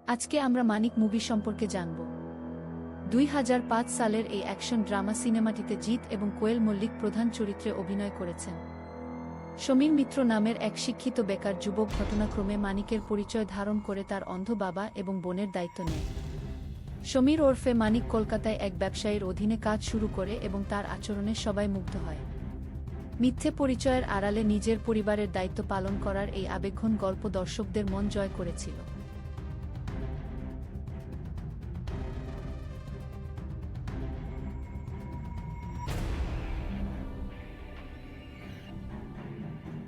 আজকে আমরা মানিক মুভি সম্পর্কে জানব। 2005 সালের এই অ্যাকশন ড্রামা সিনেমাটিতে জিৎ এবং কোয়েল মল্লিক প্রধান চরিত্রে অভিনয় করেছেন। সমীর মিত্র নামের এক শিক্ষিত বেকার যুবক ঘটনাক্রমে মানিকের পরিচয় ধারণ করে তার অন্ধ বাবা এবং বোনের দায়িত্ব নেয়। সমীর ওরফে মানিক কলকাতায় এক ব্যবসায়ীর অধীনে কাজ শুরু করে এবং তার আচরণে সবাই মুগ্ধ হয়। মিথ্যে পরিচয়ের আড়ালে নিজের পরিবারের দায়িত্ব পালন করার এই আবেগঘন গল্প দর্শকদের মন জয় করেছিল।